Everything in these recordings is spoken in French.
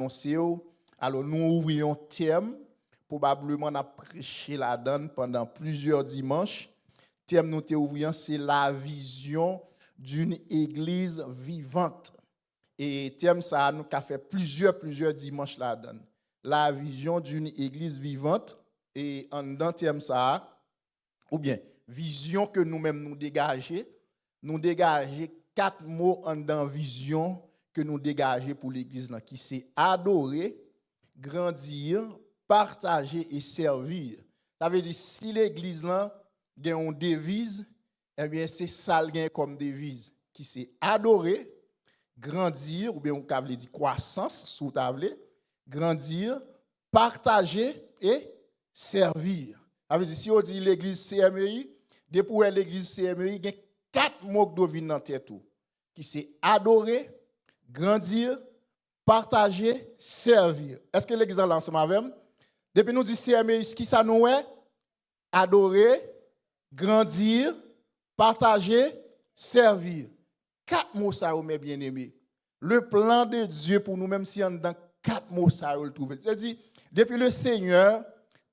annoncé. Alors nous ouvrions thème, probablement on a prêché la donne pendant plusieurs dimanches. Thème nous ouvrions, c'est la vision d'une église vivante. Et thème ça nous a fait plusieurs dimanches la donne. La vision d'une église vivante. Et en dans thème ça, ou bien vision que nous-mêmes nous dégager 4 mots en dans vision que nous dégager pour l'église là, qui c'est adorer, grandir, partager et servir. Ça veut dire si l'église là a une devise, eh bien c'est ça comme devise qui c'est adorer, grandir ou bien on peut dire croissance sous table, grandir, partager et servir. Ça veut dire si on dit l'église CMEI, depuis l'église CMEI, il y a 4 mots qui doivent venir dans tête qui c'est adorer, grandir, partager, servir. Est-ce que l'église est ensemble avec moi? Depuis nous dit CMEI, ce qui ça nous est? Adorer, grandir, partager, servir. 4 mots ça mes bien-aimés. Le plan de Dieu pour nous, même si on dans 4 mots ça le trouver. C'est-à-dire, depuis le Seigneur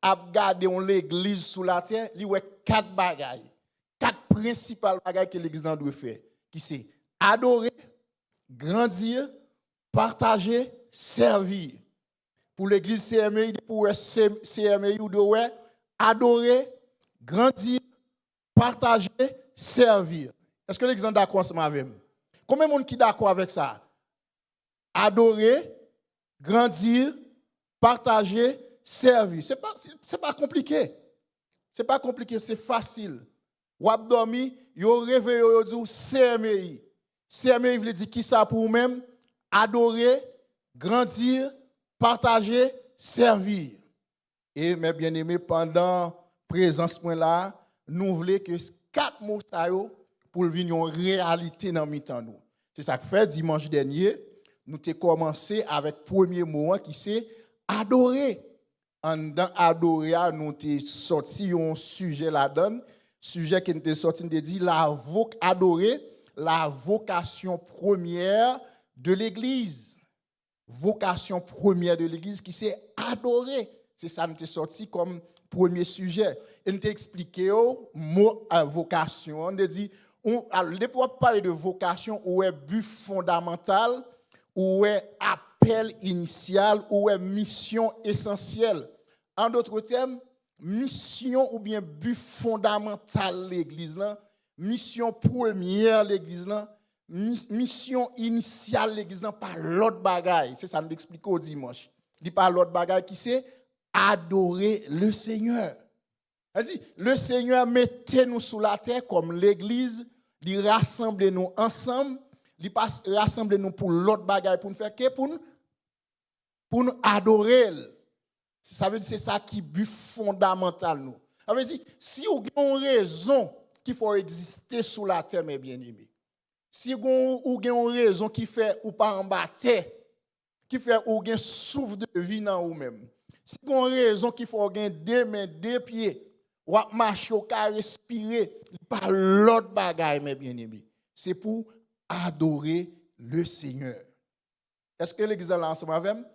a gardé l'église sous la terre, il y a 4 bagailles. 4 principales bagailles que l'église doit faire. Qui c'est adorer, grandir, partager, servir. Pour l'église CMEI, pour CMEI, vous devez adorer, grandir, partager, servir. Est-ce que l'église est d'accord avec moi? Combien de monde qui est d'accord avec ça? Adorer, grandir, partager, servir. C'est pas compliqué. C'est pas compliqué, c'est facile. Ou abdomi, yo réveillé yo dit CMEI. CMEI veut dire qui ça pour vous-même? Adorer, grandir, partager, servir. Et mes bien-aimés, pendant présence point là, nous voulons que 4 mots ça pour venir en réalité dans mi-temps nous. C'est ça que fait dimanche dernier, nous avons commencé avec le premier mot qui c'est adorer. En adorer, nous avons sorti un sujet là-dedans. Sujet qui était sorti, nous dit adorer la vocation première de l'Église. Vocation première de l'Église qui c'est adorer. C'est ça nous est sorti comme premier sujet. Et nous avons expliqué le mot vocation. On a dit, depuis qu'on parle de vocation, où est but fondamental, où est appel initial, où est mission essentielle. En d'autres termes, mission ou bien but fondamental l'église là, mission première l'église là, mission initiale l'église là par l'autre bagaille. C'est ça nous explique au dimanche. Il par l'autre bagaille qui c'est adorer le Seigneur. Elle dit le Seigneur mettez-nous sous la terre comme l'église, il rassemble nous ensemble, il passe rassembler nous pour l'autre bagaille pour nous faire que pour nous adorer. Ça veut dire c'est ça qui est but fondamental nous. Ça veut dire si vous avez une raison qu'il faut exister sous la terre mes bien-aimés. Si vous avez une raison qui fait ou pas en bas terre, qui fait ou gain souffle de vie dans vous-même. Si vous avez une raison qu'il faut gain 2 mains, 2 pieds, ou marcher ou respirer par l'autre bagaille mes bien-aimés. C'est pour adorer le Seigneur. Est-ce que l'église est là ensemble avec moi?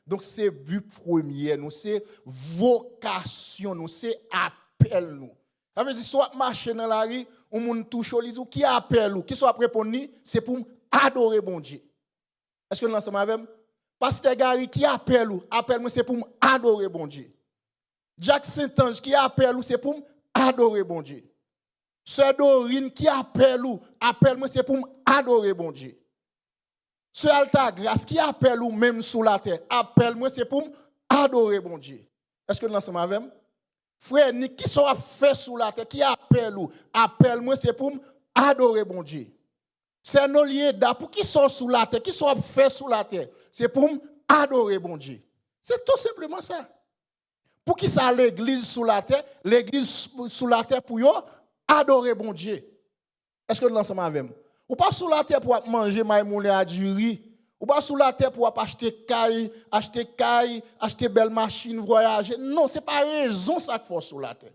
Donc, c'est but premier, nous, c'est vocation, nous, c'est appel, nous. Ça veut dire, soit marcher dans la rue, ou moun touche au lit, qui appelle, ou qui soit répondre, c'est pour adorer bon Dieu. Est-ce que nous sommes avec moi? Pasteur Gary, qui appelle, moi, c'est pour adorer bon Dieu. Jacques Saint-Ange, qui appelle, c'est pour adorer bon Dieu. Sœur Dorine, qui appelle, moi, c'est pour adorer bon Dieu. Ce Alta Grâce qui appelle ou même sous la terre, appelle-moi, c'est pour adorer bon Dieu. Est-ce que nous sommes avec moi? Frère, qui soit fait sous la terre, qui appelle-moi, c'est pour adorer bon Dieu. C'est nos liens pour qui sont sous la terre, qui soit fait sous la terre, c'est pour adorer bon Dieu. C'est tout simplement ça. Pour qui ça l'église sous la terre pour adorer bon Dieu. Est-ce que nous sommes avec moi? Ou pas sous la terre pour manger maïmoulé à du riz. Ou pas sous la terre pour acheter caille, acheter belle machine, voyager. Non, ce n'est pas raison ça qu'il faut sous la terre.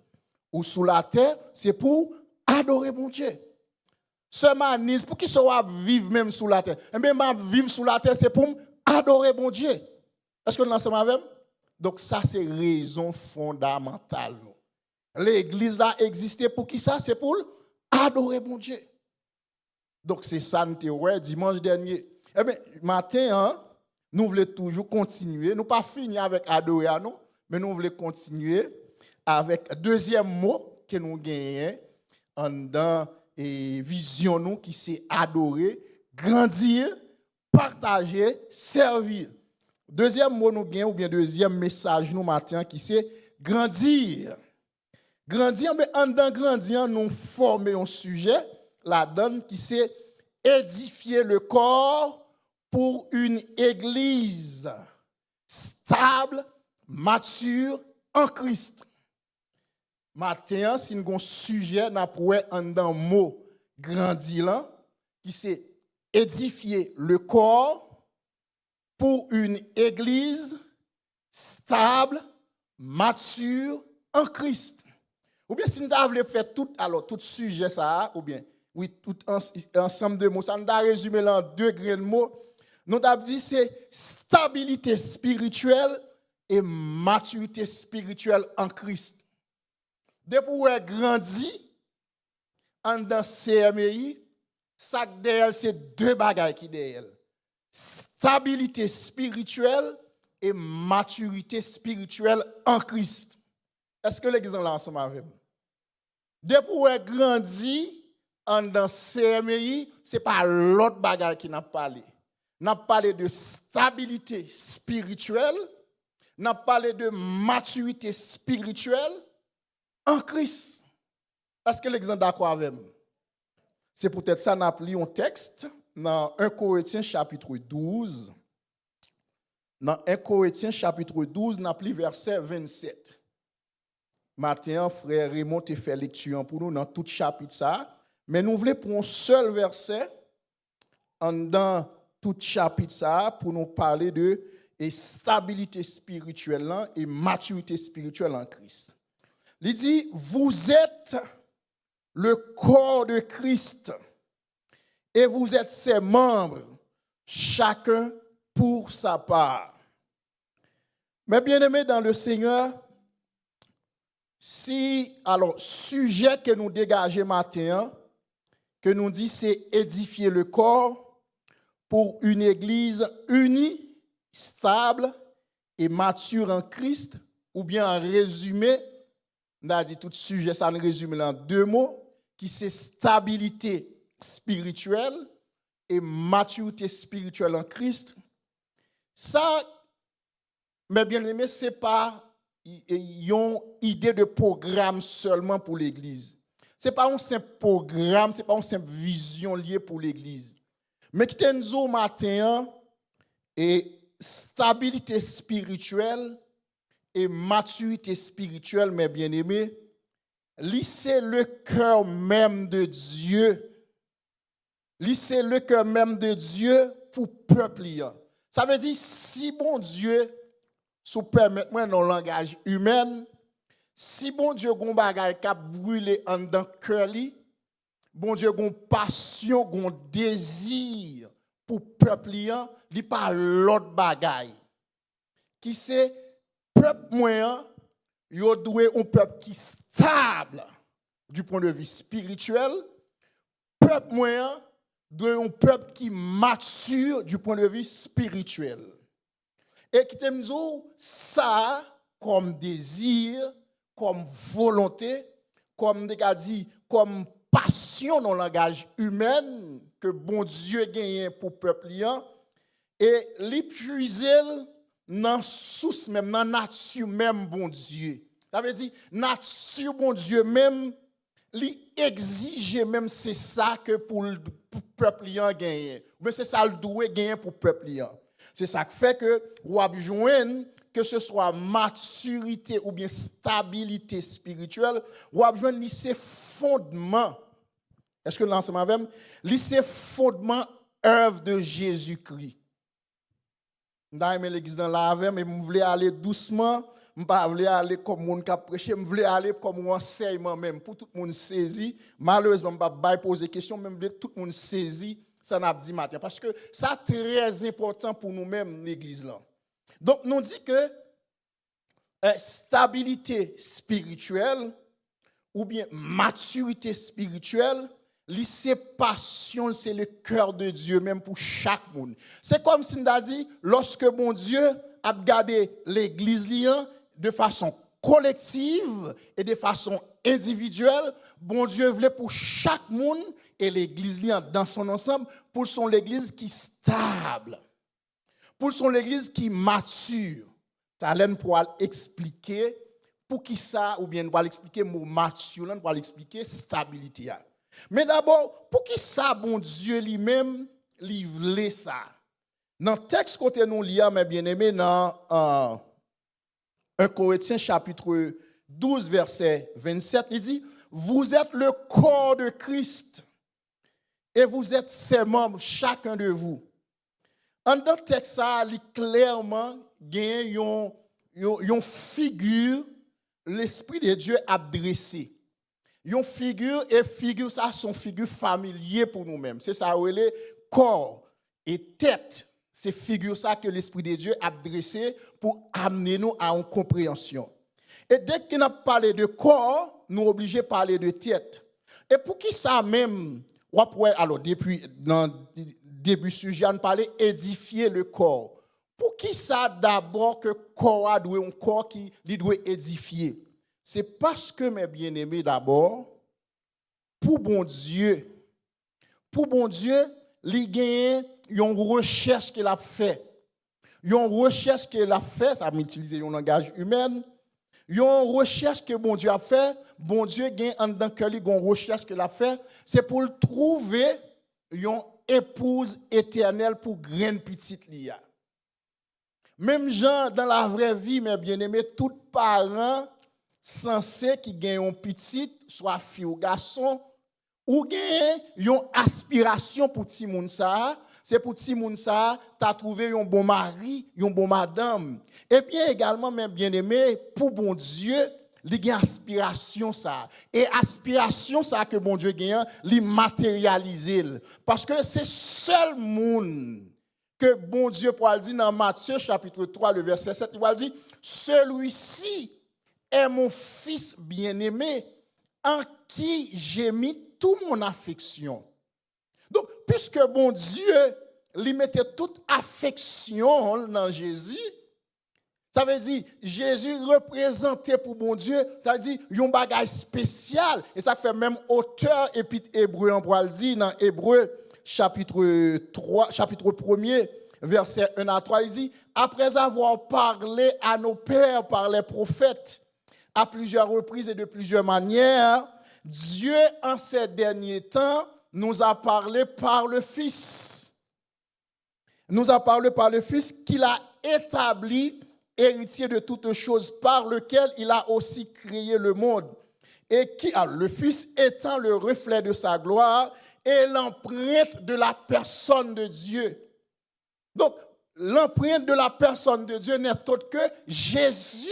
Ou sous la terre, c'est pour adorer mon Dieu. Ce manise, pour qui soit vivre même sous la terre. Et même vivre sous la terre, c'est pour adorer mon Dieu. Est-ce que nous sommes avec? Donc ça, c'est raison fondamentale. L'église là existait pour qui ça? C'est pour adorer mon Dieu. Donc c'est ça, nous avons dimanche dernier. Eh bien, matin, hein, nous voulons toujours continuer. Nous pas fini avec adorer, non, mais nous voulons continuer avec le deuxième mot que nous gagnons dans et vision nous qui c'est adorer, grandir, partager, servir. Deuxième mot nous gagnons ou bien deuxième message nous matin qui c'est grandir. Grandir, mais en dedans grandir, nous former un sujet, la donne qui c'est édifier le corps pour une église stable, mature en Christ. Matin, si nous avons un sujet, nous avons un mot grandir, qui c'est édifier le corps pour une église stable, mature en Christ. Ou bien si nous avons fait tout sujet ça, ou bien, oui, tout ensemble de mots, ça nous a résumé en deux grains de mots. Nous avons dit c'est stabilité spirituelle et maturité spirituelle en Christ. Depuis où elle grandit, en dans CMI, ça derrière, c'est deux bagages qui derrière. Stabilité spirituelle et maturité spirituelle en Christ. Est-ce que l'église est là ensemble avec nous? Depuis où elle grandit, en dans CMI, ce n'est pas l'autre bagage qui n'a parlé. N'a parlé de stabilité spirituelle, n'a parlé de maturité spirituelle en Christ. Est-ce que l'exemple d'accord avec nous? C'est peut-être ça, nous appelons un texte dans 1 Corinthiens chapitre 12. Dans 1 Corinthiens chapitre 12, nous appelons verset 27. Matin, frère Raymond te fait lecture pour nous dans tout chapitre ça. Mais nous voulons prendre un seul verset dans tout chapitre ça pour nous parler de stabilité spirituelle et maturité spirituelle en Christ. Il dit, vous êtes le corps de Christ et vous êtes ses membres, chacun pour sa part. Mais bien aimés dans le Seigneur, sujet que nous dégageons matin, que nous dit c'est édifier le corps pour une église unie, stable et mature en Christ, ou bien en résumé, on a dit tout sujet, ça nous résume en deux mots, qui c'est stabilité spirituelle et maturité spirituelle en Christ. Ça, mes bien-aimés, ce n'est pas une idée de programme seulement pour l'Église. Ce n'est pas un simple programme, ce n'est pas une simple vision liée pour l'Église. Mais qui est au matin, et stabilité spirituelle et maturité spirituelle, mes bien-aimés, c'est le cœur même de Dieu. C'est le cœur même de Dieu pour le peuple. Ça veut dire, si bon Dieu, sous permettez-moi dans le langage humain, si bon Dieu gon bagay qui a brûlé en dans cœur li, bon Dieu gon passion, gon désir pour peuple li pas l'autre bagay. Qui c'est peuple moyen, yo doué un peuple qui stable du point de vue spirituel, peuple moyen doit un peuple qui mature du point de vue spirituel. Et qui t'aime ça comme désir, comme volonté, comme comme passion dans le langage humain que bon Dieu gagne pour le peuple et l'épuiser dans source même, dans nature même bon Dieu. Ça veut dire nature bon Dieu même li exige même c'est ça que pour le peuple gagne. Mais c'est ça le doit gagner pour le peuple. C'est ça qui fait que vous avez besoin que ce soit maturité ou bien stabilité spirituelle, vous avez besoin de ces fondements. Est-ce que l'ensemble avec moi? Ces fondements œuvre de Jésus-Christ. Dans l'église dans la mais je voulais aller doucement, je ne voulais pas aller comme mon cap prêcher, je voulais aller comme un enseignement même pour tout le monde saisir. Malheureusement, je ne vais pas poser question, mais je voulais tout le monde saisir. Ça n'a pas dit matin. Parce que ça très important pour nous-mêmes, l'église là. Donc, nous dit que stabilité spirituelle ou bien maturité spirituelle, c'est passion, c'est le cœur de Dieu, même pour chaque monde. C'est comme si on a dit, lorsque mon Dieu a regardé l'église de façon collective et de façon individuelle, bon Dieu voulait pour chaque monde et l'église dans son ensemble, pour son l'église qui est stable, pour son l'église qui est mature. Talen pour expliquer pour qui ça, ou bien pour expliquer mot mature, pour expliquer stabilité. Mais d'abord, pour qui ça, bon Dieu lui-même, livrer ça? Dans le texte côté nous lisons, mes bien-aimés, dans 1 Corinthiens chapitre 12, verset 27, il dit, vous êtes le corps de Christ et vous êtes ses membres, chacun de vous. En dans le texte, ça, il clairement gagne une figure, l'Esprit de Dieu a dressé. Une figure, et figure, ça, sont figures familières pour nous-mêmes. C'est ça, où est corps et tête. C'est figure ça que l'Esprit de Dieu a dressé pour amener nous à une compréhension. Et dès qu'on a parlé de corps, nous sommes obligés de parler de tête. Et pour qui ça même, alors depuis, dans le début sujet, on parlait édifier le corps. Pour qui ça d'abord que corps a un corps qui doit édifier? C'est parce que, mes bien-aimés, d'abord, pour bon Dieu, il y a une recherche qu'il a fait. Une recherche qu'il a fait, ça m'utilise un langage humain. Il y a une recherche que bon Dieu a fait. Bon Dieu a dans cœur une recherche qu'il a fait. C'est pour trouver une épouse éternelle pour graine petite liya. Même gens dans la vraie vie, mes bien-aimés, tous parents censés qui gagnent une petite, soit fille ou garçon, ou gagnent une aspiration pour ti moun sa, c'est pour ti moun sa, t'as trouvé un bon mari, un bon madame. Et bien également, mes bien-aimés, pour bon Dieu, il y a aspiration ça. Et aspiration ça que bon Dieu gagne, il matérialise. Parce que c'est seul monde que bon Dieu pour dire dans Matthieu chapitre 3, le verset 7, il va dire, celui-ci est mon fils bien-aimé en qui j'ai mis toute mon affection. Donc, puisque bon Dieu lui mettait toute affection dans Jésus, ça veut dire Jésus représentait pour bon Dieu, ça veut dire un bagage spécial. Et ça fait même auteur épître hébreu, on pourra le dire dans Hébreu chapitre 3, chapitre 1er, verset 1 à 3, il dit, après avoir parlé à nos pères par les prophètes, à plusieurs reprises et de plusieurs manières, Dieu, en ces derniers temps, nous a parlé par le Fils. Nous a parlé par le Fils qu'il a établi, héritier de toutes choses, par lequel il a aussi créé le monde. Et qui, le Fils étant le reflet de sa gloire et l'empreinte de la personne de Dieu. Donc, l'empreinte de la personne de Dieu n'est autre que Jésus.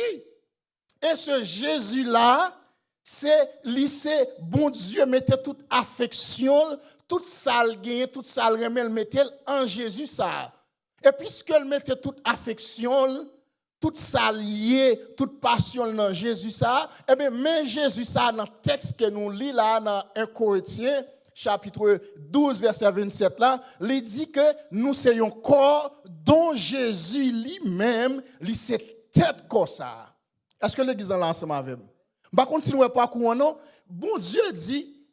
Et ce Jésus-là, c'est lycée, bon Dieu mettait toute affection, toute salle gain, toute salle remel mettait en Jésus ça. Et puisqu'elle mettait toute affection, toute salle toute passion dans Jésus ça, et bien mais Jésus ça dans le texte que nous lisons là dans 1 Corinthiens chapitre 12 verset 27 là, il dit que nous sommes un corps dont Jésus lui-même, c'est tête comme ça. Est-ce que l'église est là ensemble avec nous? Par contre, si nous ne pas courant, non, bon Dieu dit,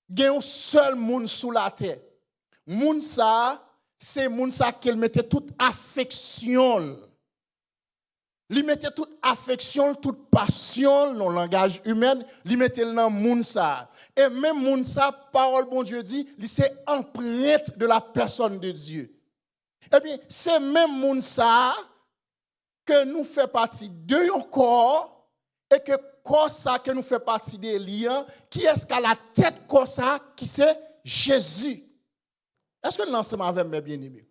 il y a un seul monde sous la terre. Monde ça, c'est monde ça qu'il mettait toute affection. Il mettait toute affection, toute passion dans le langage humain, il mettait dans monde ça. Et même monde ça, parole bon Dieu dit, c'est empreinte de la personne de Dieu. Eh bien, c'est même monde ça que nous fait partie de un corps. Et que corps ça que nous fait partie des liens, qui est-ce qu'à la tête corps ça qui c'est Jésus. Est-ce que l'ensemble avec mes bien-aimés?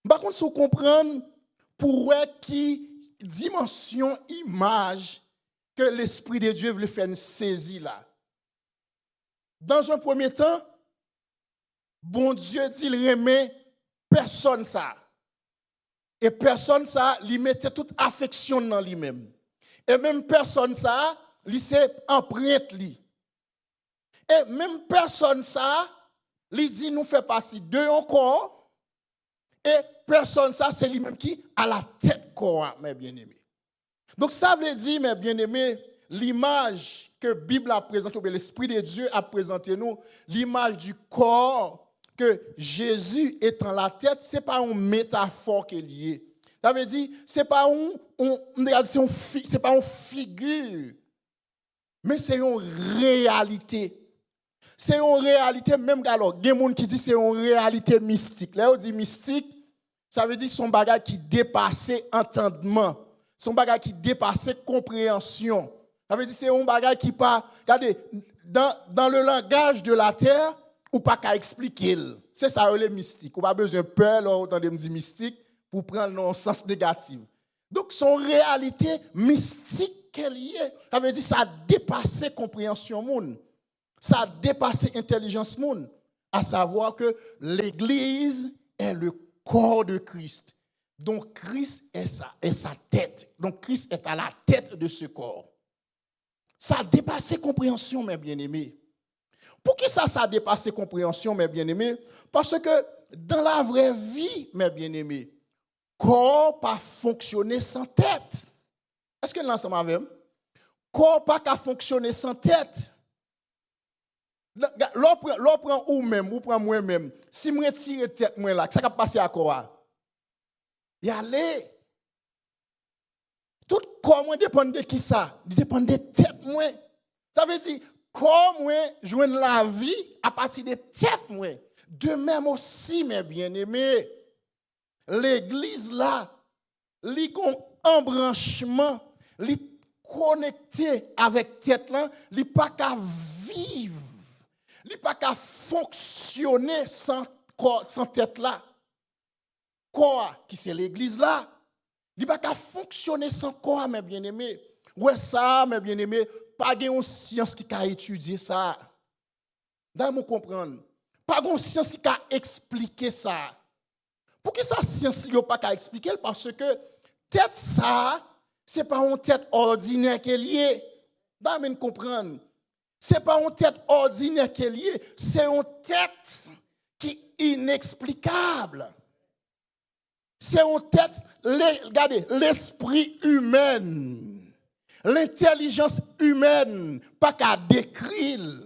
Par contre, si vous comprenez pour qui dimension, image que l'Esprit de Dieu veut faire une saisie là. Dans un premier temps, bon Dieu dit il remet personne ça. Et personne ça, lui mettait toute affection dans lui-même. Et même personne ça, lui c'est empreinte lui. Et même personne ça, lui dit nous fait partie de un corps. Et personne ça, c'est lui-même qui a la tête corps, mes bien-aimés. Donc ça veut dire, mes bien-aimés, l'image que la Bible a présentée, ou l'Esprit de Dieu a présenté nous, l'image du corps que Jésus est en la tête, ce n'est pas une métaphore qui est liée. Ça veut dire, ce n'est pas une figure, mais c'est une réalité. C'est une réalité, même alors, il y a des gens qui disent que c'est une réalité mystique. Là, on dit mystique, ça veut dire son bagage qui dépasse entendement, son bagage qui dépasse compréhension. Ça veut dire c'est un bagage qui pas, regardez, dans le langage de la terre, ou pas qu'à expliquer. C'est ça le mystique. On n'a pas besoin de peur, là, autant de me dire mystique, pour prendre un sens négatif. Donc, son réalité mystique qu'elle y est, ça veut dire que ça a dépassé compréhension monde. Ça a dépassé intelligence monde. À savoir que l'Église est le corps de Christ. Donc, Christ est sa tête. Donc, Christ est à la tête de ce corps. Ça a dépassé compréhension, mes bien-aimés. Pour qui ça a dépassé compréhension, mes bien-aimés? Parce que dans la vraie vie, mes bien-aimés, corps pas fonctionner sans tête. Est-ce que l'ensemble avec moi? Corps pas qu'à fonctionner sans tête. L'on prend ou même, ou prend moi-même. Si je retire tête moi là, ça va passer à quoi? Y aller. Tout corps moi dépend de qui ça? Il dépend de tête moi. Ça veut dire corps moi joindre la vie à partir de tête moi. De même aussi mes bien-aimés, l'église là, li gon embranchement, li connecté avec tête là, li pas qu'à vivre. Il pas qu'à fonctionner sans tête là. Corps qui c'est l'église là. Il pas qu'à fonctionner sans corps, mes bien-aimés. Ouais ça, mes bien-aimés, pas une science qui a étudié ça. Dans vous comprendre. Pas une science qui a expliqué ça. Pour que ça science n'a pas qu'à expliquer parce que tête ça, c'est pas une tête ordinaire qui est liée. Dans vous comprendre. Ce n'est pas une tête ordinaire qui est liée, c'est une tête qui est inexplicable. C'est une tête, regardez, l'esprit humain, l'intelligence humaine, pas qu'à décrire.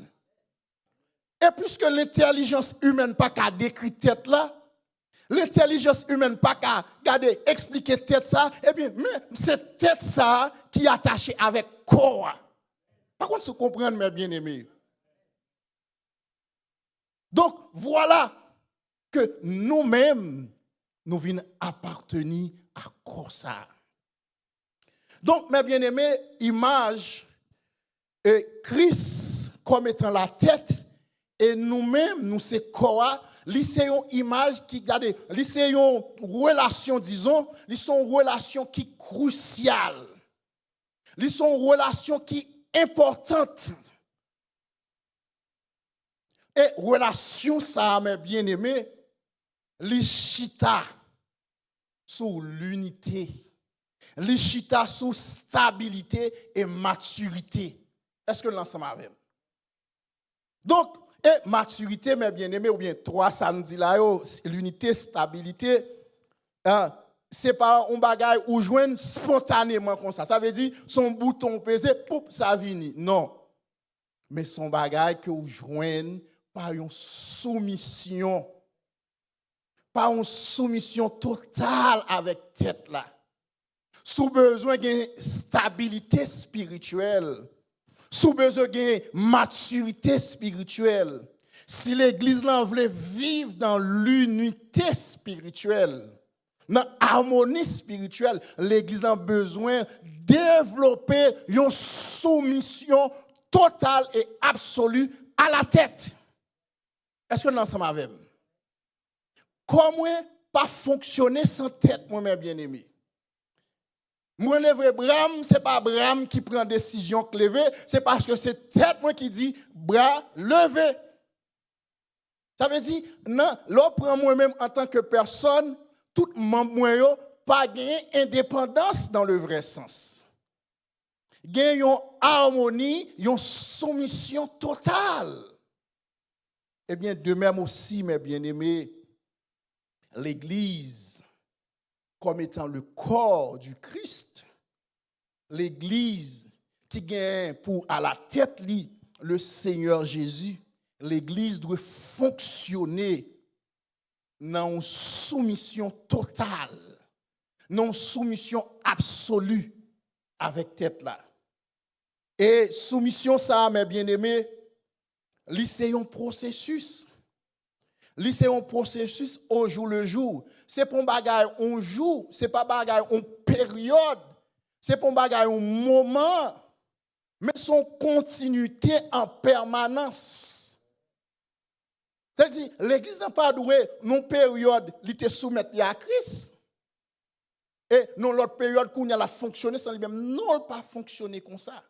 Et puisque l'intelligence humaine pas qu'à décrire tête là, l'intelligence humaine pas qu'à expliquer tête ça, eh bien, mais c'est tête ça qui est attachée avec corps. Par contre, se comprendre, mes bien-aimés. Donc, voilà que nous-mêmes, nous venons appartenir à quoi ça. Donc, mes bien-aimés, image Christ comme étant la tête, et nous-mêmes, nous c'est quoi? C'est une image qui, regardez, c'est une relation, disons, c'est une relation qui est cruciale. C'est une relation qui importante. Et relation ça, mes bien-aimés, les chita sur l'unité, les chita sur stabilité et maturité. Est-ce que l'ensemble avec? Donc, et maturité, mes bien-aimés, ou bien trois samedis là, l'unité, stabilité, c'est pas un bagage où joindre spontanément comme ça. Ça veut dire son bouton pesé, poup, ça vient. Non. Mais son bagage que vous joignez par une soumission. Par une soumission totale avec tête là. Sous besoin d'une stabilité spirituelle. Sous besoin d'une maturité spirituelle. Si l'église là voulait vivre dans l'unité spirituelle, dans l'harmonie spirituelle, l'église a besoin de développer une soumission totale et absolue à la tête. Est-ce que nous sommes avec vous? Comment pas fonctionner sans tête, moi, mes bien-aimés? Moi, le vrai Bram, ce n'est pas Bram qui prend décision lever, c'est parce que c'est tête moi qui dit bras levé. Ça veut dire, non, là, prend moi-même en tant que personne, tout membre pas gagner indépendance dans le vrai sens. Gagner une harmonie, une soumission totale. Eh bien, de même aussi, mes bien-aimés, l'Église, comme étant le corps du Christ, l'Église qui gagne pour à la tête le Seigneur Jésus, l'Église doit fonctionner dans une soumission totale, dans une soumission absolue avec tête là. Et soumission ça, mes bien-aimés, c'est un processus. C'est un processus au jour le jour. C'est pas un bagage un jour, c'est pas bagage une période, c'est pas un bagage un moment, mais son continuité en permanence. C'est-à-dire, l'Église n'a pas doué non période, il était soumettre à Christ. Et non l'autre période où il a fonctionné sans lui-même, non, il pas fonctionné comme ça.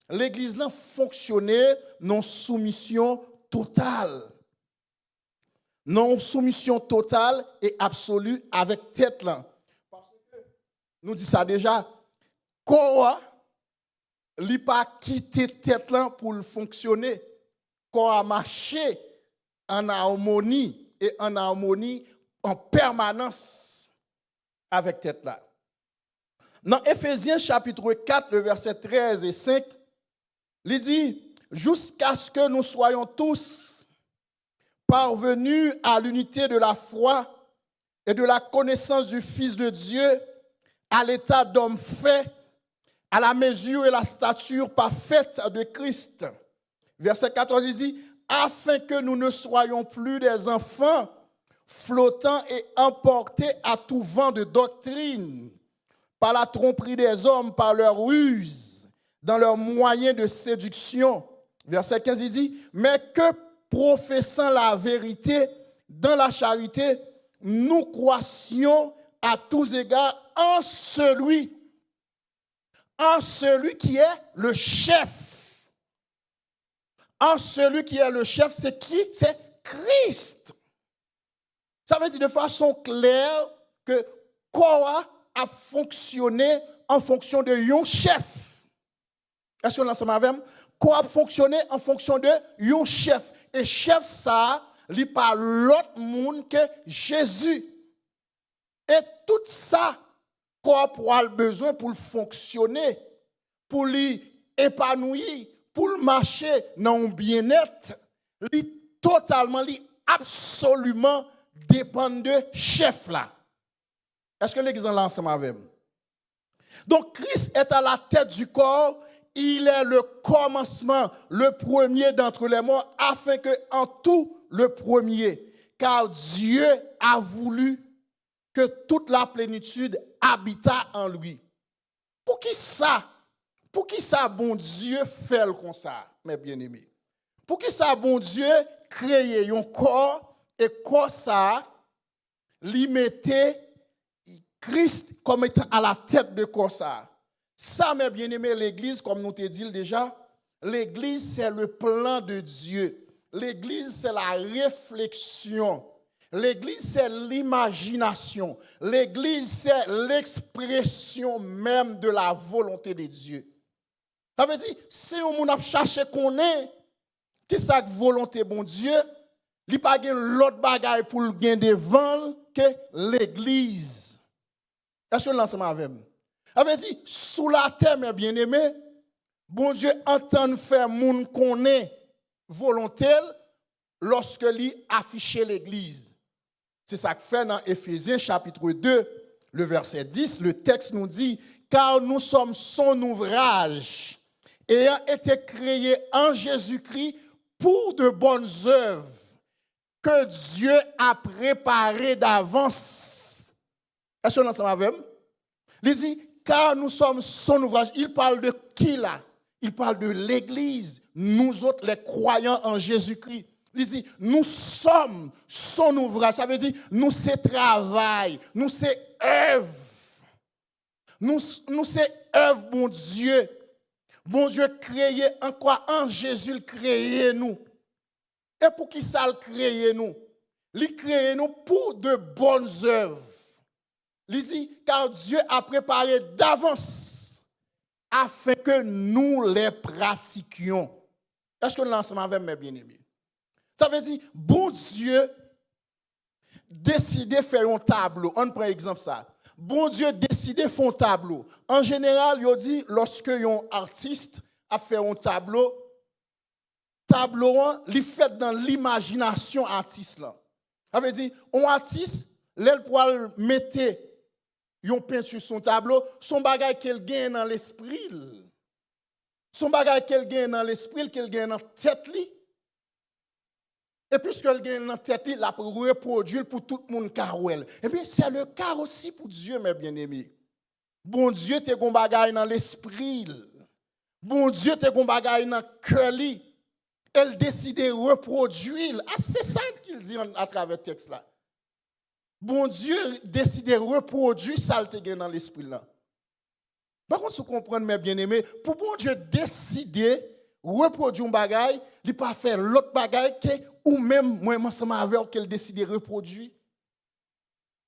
L'Église n'a fonctionné non soumission totale. Non soumission totale et absolue avec tête là. Parce que nous dit ça déjà, corps li pas quitter tête là pour fonctionner. Corps a marché en harmonie en permanence avec tête là. Dans Éphésiens chapitre 4 le verset 13 et 5, il dit jusqu'à ce que nous soyons tous parvenus à l'unité de la foi et de la connaissance du Fils de Dieu, à l'état d'homme fait, à la mesure et la stature parfaite de Christ. Verset 14, il dit, afin que nous ne soyons plus des enfants flottants et emportés à tout vent de doctrine, par la tromperie des hommes, par leur ruse, dans leurs moyens de séduction. Verset 15, il dit, mais que professant la vérité dans la charité, nous croissions à tous égards en celui qui est le chef. En celui qui est le chef, c'est qui? C'est Christ. Ça veut dire de façon claire que quoi a fonctionné en fonction de un chef. Est-ce qu'on l'ensemble avec moi? Quoi a fonctionné en fonction de un chef. Et chef, ça, il pas l'autre monde que Jésus. Et tout ça, quoi pour avoir besoin pour fonctionner, pour l'épanouir, pour le marcher dans un bien-être, totalement, absolument dépend de chef là. Est-ce que l'église en ensemble avec moi? Donc Christ est à la tête du corps, il est le commencement, le premier d'entre les morts, afin que en tout le premier, car Dieu a voulu que toute la plénitude habita en lui. Pour qui ça, bon Dieu fait comme ça, mes bien-aimés? Pour qui ça, bon Dieu créé un corps et corps ça, lui mettait Christ comme étant à la tête de corps ça. Ça, mes bien-aimés, l'Église, comme nous te dit déjà, l'Église, c'est le plan de Dieu. L'Église, c'est la réflexion. L'Église, c'est l'imagination. L'Église, c'est l'expression même de la volonté de Dieu. Ça veut dire, si on a cherché qu'on est, qui est la volonté bon Dieu, il n'y a pas l'autre bagaille pour le gain devant que l'Église. Est-ce que l'ensemble avec nous? Ça veut dire, sous la terre, mes bien-aimés, bon Dieu entend faire moun qu'on est volontaire lorsque lui affiche l'Église. C'est ça que fait dans Éphésiens chapitre 2, le verset 10, le texte nous dit, car nous sommes son ouvrage, ayant été créés en Jésus-Christ pour de bonnes œuvres que Dieu a préparées d'avance. Est-ce que nous sommes avec moi? Il dit, car nous sommes son ouvrage. Il parle de qui là? Il parle de l'Église, nous autres les croyants en Jésus-Christ. Il dit, nous sommes son ouvrage. Ça veut dire, nous c'est travail, nous c'est œuvre. Nous c'est œuvre, bon Dieu. Bon Dieu créé en quoi? En Jésus, il créé nous. Et pour qui ça le créé nous? Il créé nous pour de bonnes œuvres. Il dit, car Dieu a préparé d'avance afin que nous les pratiquions. Est-ce que l'ensemble avec mes bien-aimés? Ça veut dire, bon Dieu décide de faire un tableau. On prend exemple ça. Bon Dieu décide de faire un tableau. En général, il dit, lorsque un artiste a fait un tableau, il fait dans l'imagination artiste là. Ça veut dire, un artiste, l'aile pour mettre une peinture sur son tableau, son bagage qu'elle gagne dans l'esprit. Son bagage qu'elle gagne dans l'esprit, qu'elle gagne dans la tête. Et puisqu'elle gagne dans la tête, elle a reproduit pour tout le monde. Et bien, c'est le cas aussi pour Dieu, mes bien-aimés. Bon Dieu, tu as un bagage dans l'esprit. Bon Dieu, tu as un bagage dans le cœur. Elle décide de reproduire. Ah, c'est ça qu'il dit à travers le texte là. Bon Dieu décide de reproduire ça qui est dans l'esprit là. Par contre, si vous comprenez, mes bien-aimés, pour bon Dieu décider de reproduire un bagage, il ne peut pas faire l'autre bagage que ou même moi ensemble avec qu'elle décide de reproduire.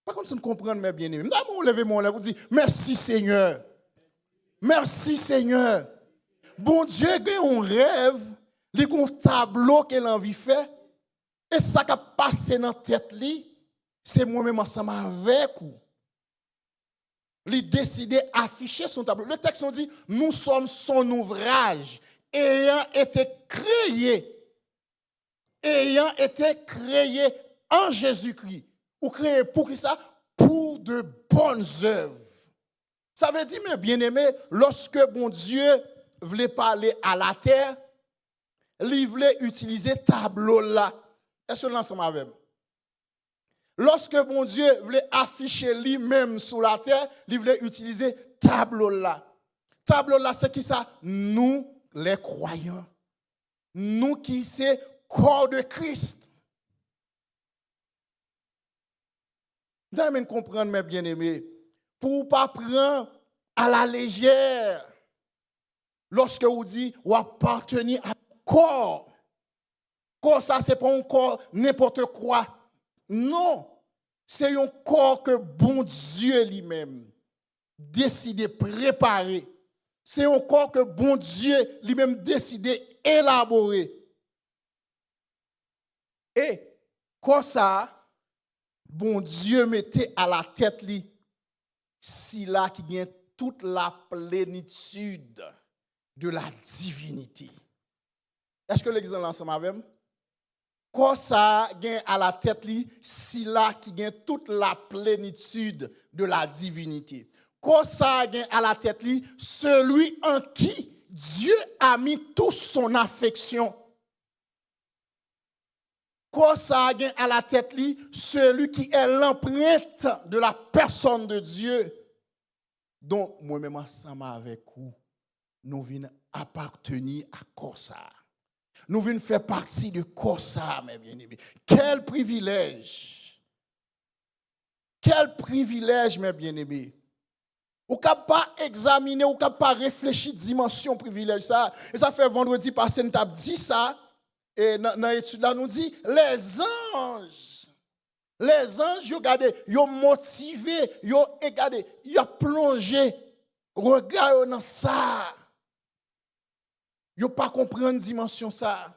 Par contre, si vous comprenez, mes bien-aimés, vous levez mon lèvre, vous dites merci Seigneur. Merci Seigneur. Bon Dieu a un rêve, il a un tableau qu'elle a envie de faire, et ça qui a passé dans la tête, c'est moi-même ensemble avec vous. Il décide d'afficher son tableau. Le texte nous dit, nous sommes son ouvrage, ayant été créé en Jésus-Christ. Ou créé pour qui ça? Pour de bonnes œuvres. Ça veut dire, mes bien-aimés, lorsque bon Dieu voulait parler à la terre, il voulait utiliser tableau là. Est-ce que l'ensemble avec moi? Lorsque bon Dieu voulait afficher lui-même sur la terre, il voulait utiliser tableau là. Tableau là, c'est qui ça? Nous, les croyants. Nous qui sommes corps de Christ. Vous devez comprendre, mes bien-aimés, pour ne pas prendre à la légère lorsque vous dites vous appartenez à un corps. Corps, ça, ce n'est pas un corps n'importe quoi. Non, c'est un corps que bon Dieu lui-même décide de préparer. C'est un corps que bon Dieu lui-même décide d'élaborer. Et comme ça, bon Dieu mettait à la tête lui, si là qui vient toute la plénitude de la divinité. Est-ce que l'exemple ensemble avec moi? Quand ça gagne à la tête li, si là qui gagne toute la plénitude de la divinité. Quand ça gagne à la tête li, celui en qui Dieu a mis toute son affection. Quand ça gagne à la tête li, celui qui est l'empreinte de la personne de Dieu. Donc moi-même ensemble avec vous, nous venons appartenir à Corsa. Nous venons faire partie de Corsa, mes bien-aimés. Quel privilège! Quel privilège, mes bien-aimés! Ou ne pas examiner, ou ne pas réfléchir dimension privilège ça. Et ça fait vendredi passé, nous avons dit ça. Et dans l'étude là, nous dit les anges, regardez, ils ont motivé, ils ont plongé. Regardez dans ça. Yo pas comprendre dimension ça.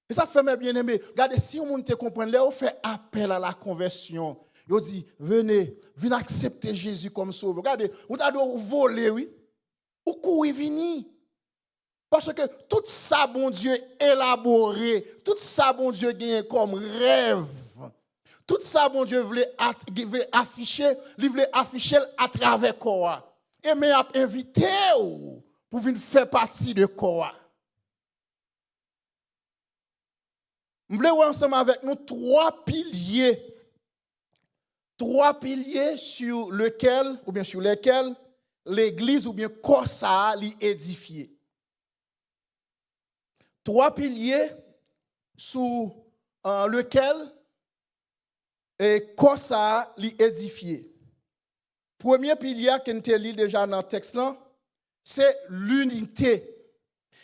Et ça fait mes bien-aimés. Regardez, si on te comprend, là on fait appel à la conversion. Yo dit venez accepter Jésus comme sauveur. Regardez, on t'a dû voler oui. Ou courir venir. Parce que tout ça bon Dieu élaboré, tout ça bon Dieu gagné comme rêve. Tout ça bon Dieu voulait afficher, il voulait afficher à travers quoi. Et mais a invité pour venir faire partie de quoi. Nous voulons voir ensemble avec nous trois piliers sur lesquels l'église ou bien Corsa est édifiée. Trois piliers sur lesquels Corsa est édifiée. Premier pilier que nous avons déjà dans le texte là, c'est l'unité.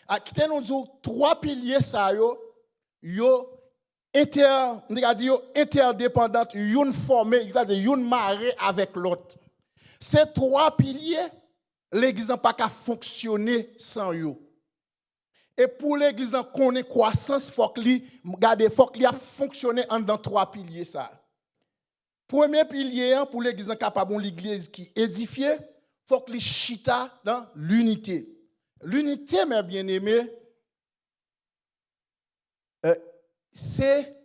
Nous avons trois piliers ça yo interdépendantes, une formée, une marée avec l'autre. Ces trois piliers, l'église n'a pas qu'à fonctionner sans eux. Et pour l'église qu'on ait croissance, il faut qu'il a fonctionné dans trois piliers ça. Premier pilier pour l'église capable l'église qui édifiée, il faut qu'il chita dans l'unité. L'unité, mes bien-aimés, c'est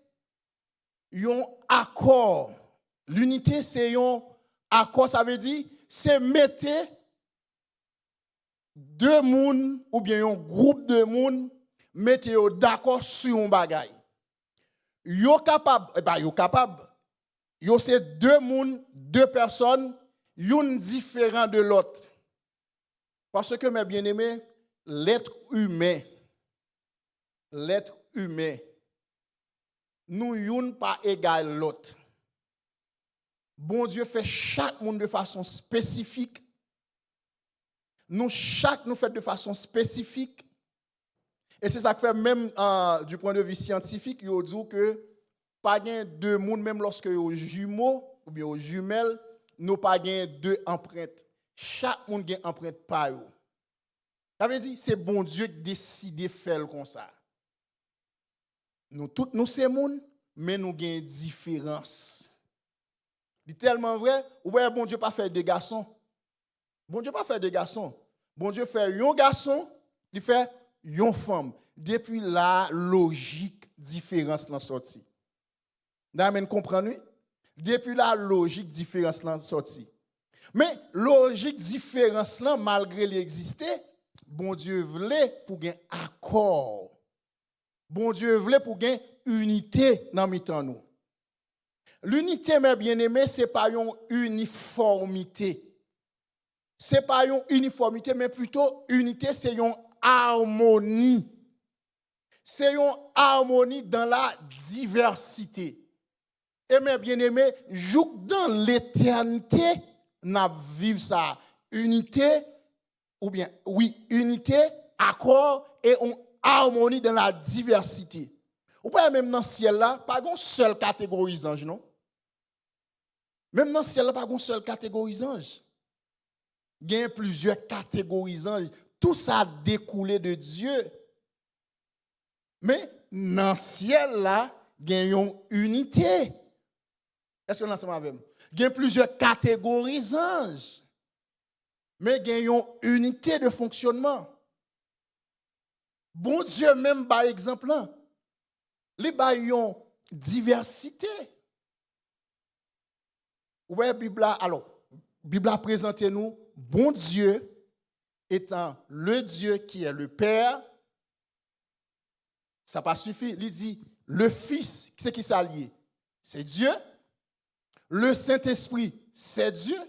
un accord. L'unité, c'est un accord, ça veut dire, c'est mettre deux moun ou bien un groupe de moun mettez d'accord sur un bagay. Yo capable. Yo c'est deux moun, deux personnes, une différent de l'autre. Parce que mes bien-aimés, l'être humain, nous yon pas égal l'autre. Bon Dieu fait chaque monde de façon spécifique. Chaque nous fait de façon spécifique. Et c'est ça que fait même du point de vue scientifique, il dit que pas gain deux monde même lorsque aux jumeaux ou bien aux jumelles, nous pas gain deux empreintes. Chaque monde gain empreinte par eux. Ça veut dire c'est bon Dieu qui décide de faire comme ça. Nous tous nous c'est monde mais nous gain différence. C'est tellement vrai, ouais bon Dieu pas faire de garçons. Bon Dieu pas fait de garçons. Bon Dieu fait un garçon, il fait une femme. Depuis la logique différence dans sortie. D'amen comprendre? Depuis la logique différence dans sortie. Mais logique différence là malgré l'exister, bon Dieu voulait pour gain accord. Bon Dieu voulait pour gain unité dans mi-temps nous. L'unité mes bien-aimés, c'est pas une uniformité. Ce n'est pas une uniformité, mais plutôt unité, c'est une harmonie. C'est une harmonie dans la diversité. Et mes bien-aimés, dans l'éternité, nous vivons ça. Unité, ou bien, oui, unité, accord et une harmonie dans la diversité. Ou pas même dans le ciel là, pas une seule catégorie d'ange, non? Même dans le ciel là, pas une seule catégorie d'ange. Il y a plusieurs catégories d'anges. Tout ça découlé de Dieu. Mais dans le ciel, là, il y a une unité. Est-ce que nous sommes avec moi? Il y a plusieurs catégories d'anges. Mais il y a une unité de fonctionnement. Bon Dieu, même par exemple, il y a une diversité. Ouais, Bible, alors, Bible a présenté nous. Bon Dieu étant le Dieu qui est le Père, ça n'a pas suffi. Il dit le Fils, c'est qui s'allie? C'est Dieu. Le Saint-Esprit, c'est Dieu.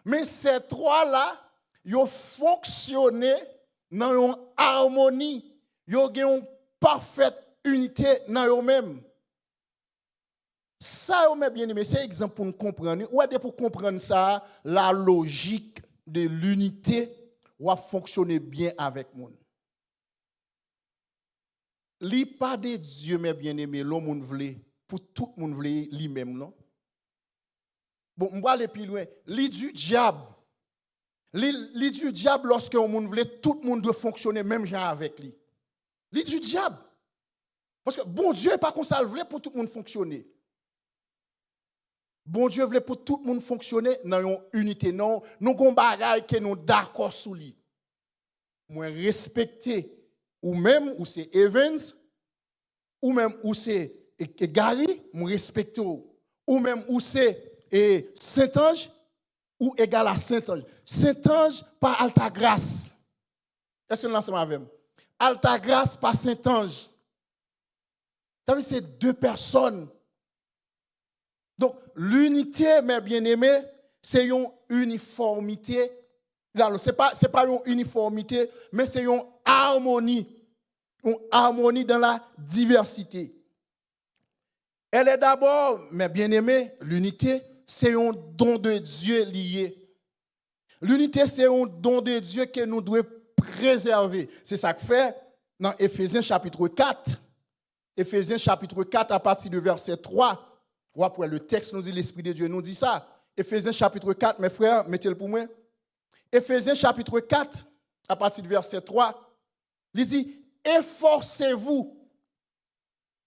Mais ces trois-là, ils ont fonctionné dans une harmonie. Ils ont une parfaite unité dans eux-mêmes. Ça, mes bien-aimés, c'est un exemple pour nous comprendre. Ou est pour comprendre ça, la logique de l'unité va fonctionner bien avec nous. Li pas de Dieu, mes bien-aimés, l'homme voulait, pour tout le monde voulait lui-même, non? Bon, on va aller plus loin. Li du diable. Li du diable lorsque on voulait, tout le monde doit fonctionner même genre avec lui. Li du diable. Parce que bon Dieu n'est pas comme ça, il voulait pour tout le monde fonctionner. Bon Dieu voulait pour tout le monde fonctionner dans une unité. Non, nous avons des bagages que nous d'accord sur lui. Moi, respecter, ou même, ou c'est Evans, ou même, ou c'est Gary, moi, respecter. Ou même, ou c'est Saint-Ange, ou égal à Saint-Ange. Saint-Ange par Alta Grâce. Est-ce que nous sommes avec moi? Alta Grâce par Saint-Ange. C'est deux personnes. Donc, l'unité, mes bien-aimés, c'est une uniformité. Ce n'est pas une uniformité, mais c'est une harmonie. Une harmonie dans la diversité. Elle est d'abord, mes bien-aimés, l'unité, c'est un don de Dieu lié. L'unité, c'est un don de Dieu que nous devons préserver. C'est ça que fait dans Éphésiens chapitre 4. Éphésiens chapitre 4 à partir du verset 3. Ou après le texte nous dit, l'Esprit de Dieu nous dit ça. Éphésiens chapitre 4, mes frères, mettez-le pour moi. Éphésiens chapitre 4 à partir du verset 3. Il dit, efforcez-vous.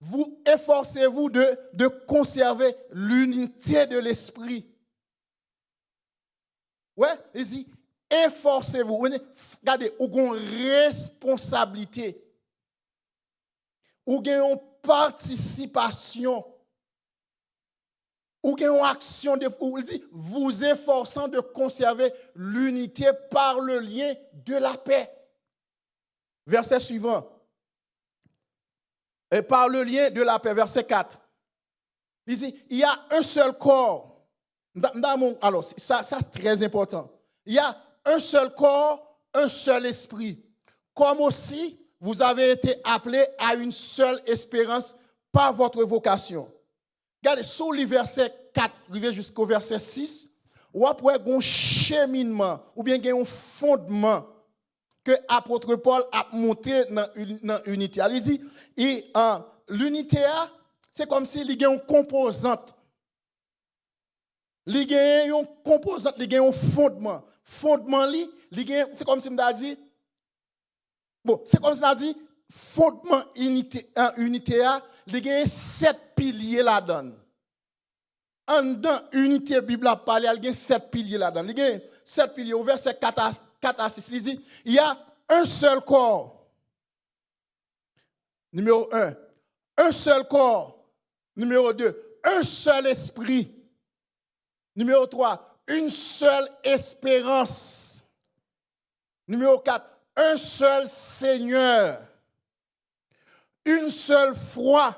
Vous efforcez-vous de conserver l'unité de l'esprit. Ouais, il dit, efforcez-vous. Regardez, vous avez une responsabilité. Vous avez une participation. Vous avez une action. Il dit, vous efforçant de conserver l'unité par le lien de la paix. Verset suivant. Et par le lien de la paix, verset 4. Il dit, il y a un seul corps. Alors, ça c'est très important. Il y a un seul corps, un seul esprit. Comme aussi, vous avez été appelés à une seule espérance par votre vocation. Regardez, sur le verset 4, arrivé jusqu'au verset 6, ou après un cheminement, ou bien un fondement que l'apôtre Paul a monté dans l'unité. Il dit, l'unité, c'est comme si il y a une composante. Il y a une composante, il y a un fondement. Fondement, c'est comme si je dit, bon, c'est comme si je dit, fondement unité, il y a 7 piliers là-dedans. En dans unité, Bible a parlé, il y a 7 piliers là-dedans. Il y a 7 piliers. Au verset 4 à 6, il dit, il y a un seul corps. Numéro 1. Un seul corps. Numéro 2. Un seul esprit. Numéro 3. Une seule espérance. Numéro 4. Un seul Seigneur. Une seule foi.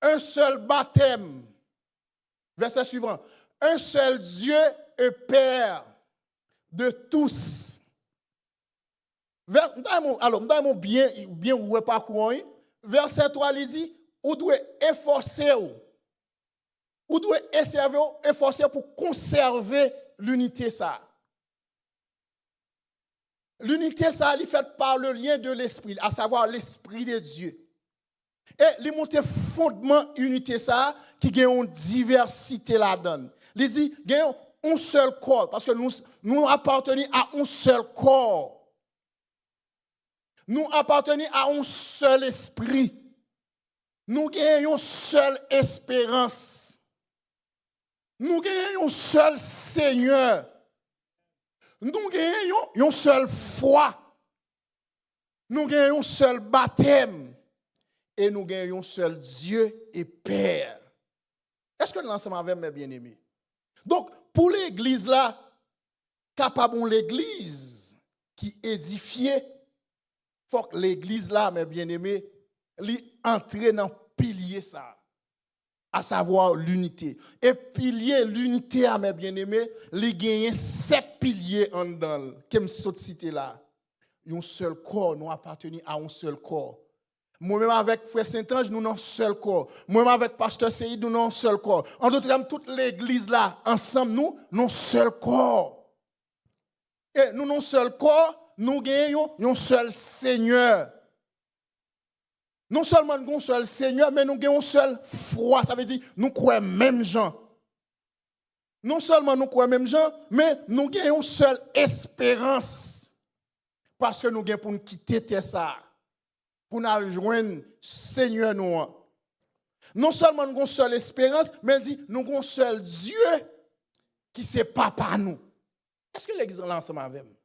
Un seul baptême. Verset suivant. Un seul Dieu et Père de tous. Alors, nous bien où parcours. Verset 3, il dit, vous devez efforcer. Vous devez efforcer pour conserver l'unité ça. L'unité ça, elle est faite par le lien de l'esprit, à savoir l'esprit de Dieu. Et il monte fondement unité ça qui gagne une diversité là-dedans. Il dit, gagne un seul corps parce que nous appartenons à un seul corps. Nous appartenons à un seul esprit. Nous gagnons une seule espérance. Nous gagnons un seul Seigneur. Nous gagnons une seule foi. Nous gagnons un seul baptême. Et nous gagnons un seul Dieu et Père. Est-ce que l'ensemble avec mes bien-aimés? Donc, pour l'église là, capable l'église qui édifiée, il faut que l'église là, mes bien-aimés, entre dans le pilier ça, à savoir l'unité. Et pilier, l'unité, mes bien-aimés, il gagne 7 piliers en dedans, comme cette cité là. Un seul corps, nous appartenons à un seul corps. Moi-même avec Frère Saint-Ange, nous avons un seul corps. Moi-même avec Pasteur Seyd, nous avons un seul corps. En d'autres termes, toute l'église là, ensemble, nous avons un seul corps. Et nous avons un seul corps, nous gagnons un seul Seigneur. Non seulement nous avons un seul Seigneur, mais nous avons une seule foi. Ça veut dire nous croyons même gens. Non seulement nous croyons même gens, mais nous avons une seule espérance. Parce que nous avons pour nous quitter ça. Pour nous rejoindre Seigneur nous. Non seulement nous avons une seule espérance, mais dit nous avons un seul Dieu qui c'est papa nous. Est-ce que l'église est ensemble avec nous?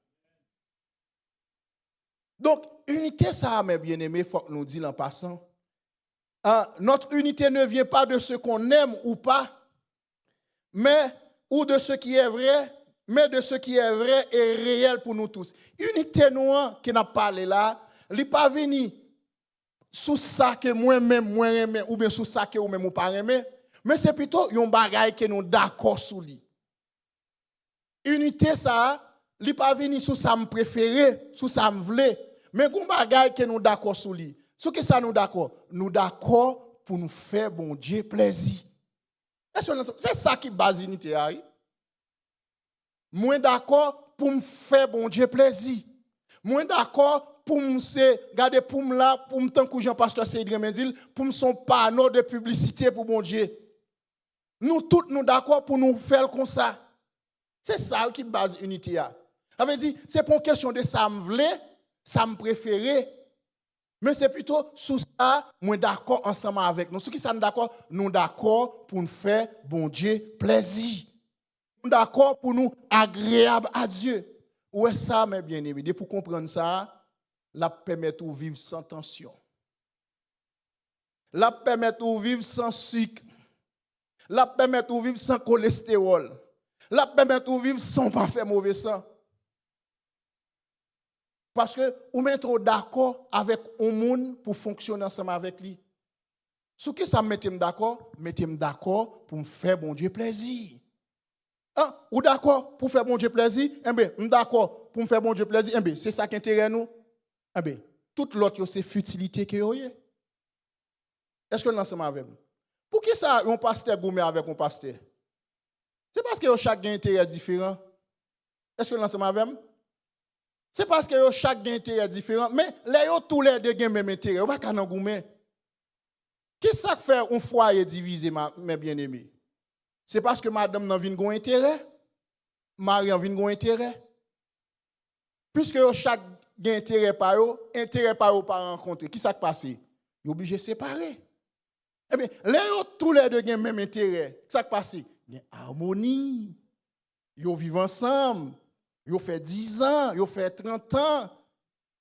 Donc, unité, ça, mes bien-aimés, il faut que nous disions en passant. Notre unité ne vient pas de ce qu'on aime ou pas, mais ou de ce qui est vrai, mais de ce qui est vrai et réel pour nous tous. Unité, nous, qui n'a pas parlé là, il n'est pas venu sous ça que moi-même, ou bien sous ça que vous-même, ou pas aimé, mais c'est plutôt un bagage que nous d'accord sur lui. Unité, ça, il n'est pas venu sous ça me préféré, sous ça me voulait. Mais qu'on bagaille que nous d'accord sur lui. Sur que ça nous d'accord? Nous d'accord pour nous faire bon Dieu plaisir. C'est ça qui base l'unité. Moi d'accord pour me faire bon Dieu plaisir. Moi d'accord pour me garder pour me là, pour me tant que Jean-Pasteur Cédric Mendil, pour me son panneau de publicité pour mon Dieu. Nous tous nous d'accord pour nous faire comme ça. C'est ça qui base unité. Ça veut dire, c'est pour une question de ça me voulait, ça me préférait. Mais c'est plutôt sous ça, moi d'accord ensemble avec nous. Ceux qui sont d'accord, nous d'accord pour nous faire, bon Dieu, plaisir. Nous d'accord pour nous agréable à Dieu. Où est ça, mes bien-aimés? Pour comprendre ça, la permettre de vivre sans tension. La permettre de vivre sans sucre. La permettre de vivre sans cholestérol. La permettre de vivre sans pas faire mauvais sang. Parce que vous mettez d'accord avec un monde pour fonctionner ensemble avec lui. Ce qui ça me mettez d'accord pour me faire bon Dieu plaisir. Hein? Ou d'accord pour faire bon Dieu plaisir? Eh bien, d'accord pour me faire bon Dieu plaisir? Eh bien, c'est ça qui intéresse nous. Eh bien, toute l'autre, c'est futilité que vous avez. Est-ce que nous sommes avec vous? Pour qui ça, un pasteur gourmet avec un pasteur? C'est parce que chaque intérêt est différent. Est-ce que nous sommes avec vous? C'est parce que chaque intérêt est différent. Mais tous les deux ont le même intérêt. Vous ne pouvez pas en gourmet. Qu'est-ce que ça fait un foyer divisé, mes bien-aimés? C'est parce que madame n'a pas intérêt. Marie n'a pas intérêt. Puisque chaque intérêt par eux par rencontrer. Qui ça passe? Ils sont obligés de séparer. Eh bien, tous les deux ont le même intérêt. Qu'est-ce qui passe? Il y a harmonie. Ils vivent ensemble. Ils ont fait 10 ans, ils ont fait 30 ans,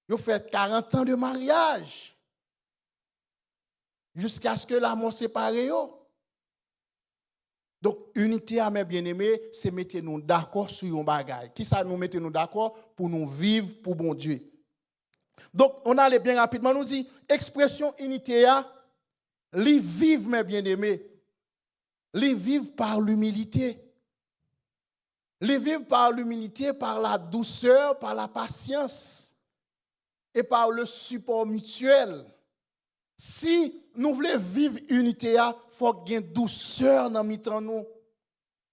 ils ont fait 40 ans de mariage. Jusqu'à ce que la mort sépare. Donc, unité à mes bien-aimés, c'est mettre nous d'accord sur un bagage. Qui ça nous mette nous d'accord pour nous vivre pour bon Dieu. Donc, on allait bien rapidement nous dit, expression unité à, les vivre mes bien-aimés, les vivre par l'humilité. Les vivre par l'humilité, par la douceur, par la patience et par le support mutuel. Si nous voulons vivre unité, il faut qu'il y ait une douceur dans nous. Il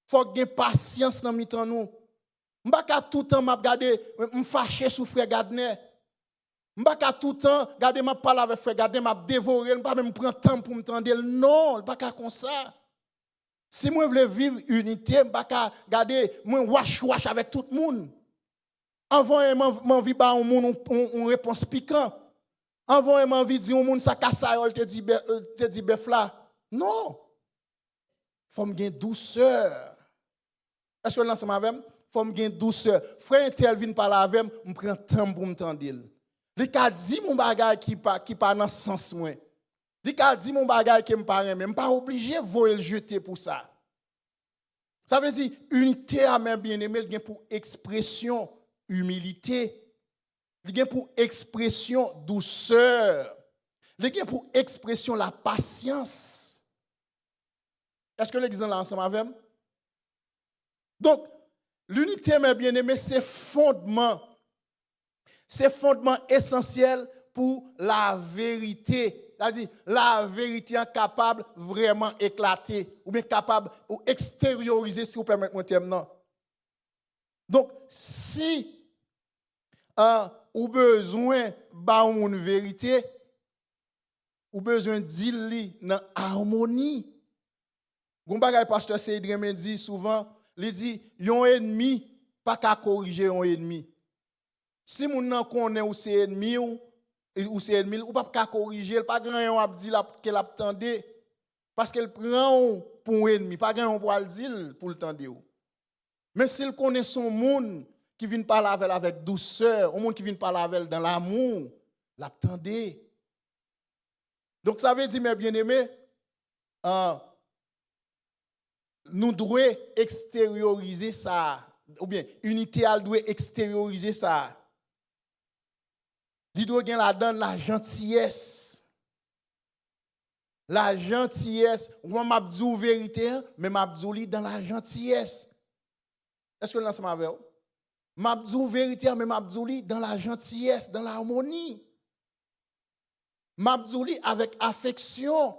faut qu'il y ait une patience dans nous. Je ne peux pas tout le temps me fâcher sur frère Gardner. Je ne peux pas tout le temps regarder ma parole avec frère Gardner, me dévorer, je ne peux pas même prendre temps pour me tendre. Non, je ne peux pas comme ça. Si moi je veux vivre unité, je ne peux pas garder moi wash avec tout le monde. Avant je vie ba un monde une réponse piquant. Avant je vie dire un monde ça cassayol te dit bœuf là. Non. Faut me gagner douceur. Est-ce que l'ensemble avec moi? Faut me gagner douceur. Frère tel vient parler avec moi, me prend temps pour me tendre. Il a dit mon bagage qui pas dans sens moi. Il a dit mon bagage qui me paraît même pas obligé de voler le jeter pour ça. Ça veut dire unité à mes bien-aimés, il y a pour expression humilité. Il y a pour expression douceur. Il y a pour expression la patience. Est-ce que l'exemple là ensemble avec moi? Donc, l'unité, mes bien-aimés, c'est fondement essentiel pour la vérité. C'est-à-dire, la vérité est capable vraiment éclater, ou bien capable ou extérioriser, si vous permettez mon terme. Non. Donc, si vous avez besoin d'une vérité, ou besoin de dire dans harmonie. Vous savez, le pasteur Cédric me dit souvent, il dit, un ennemi, pas qu'à corriger un ennemi. Si vous connaissez où c'est ennemi, ou c'est ennemi, ou pas corriger, pas grand yon a dit qu'elle attendait parce qu'elle prend pour ennemi, pas grand yon pour le dire pour le tendre. Mais s'il connaît son monde qui vient parler avec douceur, un monde qui vient parler avec dans l'amour, l'attendait. Donc ça veut dire mes bien-aimés, nous devons extérioriser ça, ou bien unité elle doit extérioriser ça. Il doit gagner là-dedans la gentillesse. La gentillesse. Moi, je dis la vérité, mais je dis dans la gentillesse. Est-ce que vous êtes avec vous? Je dis la vérité, mais je dis dans la gentillesse, dans l'harmonie. Je dis avec affection.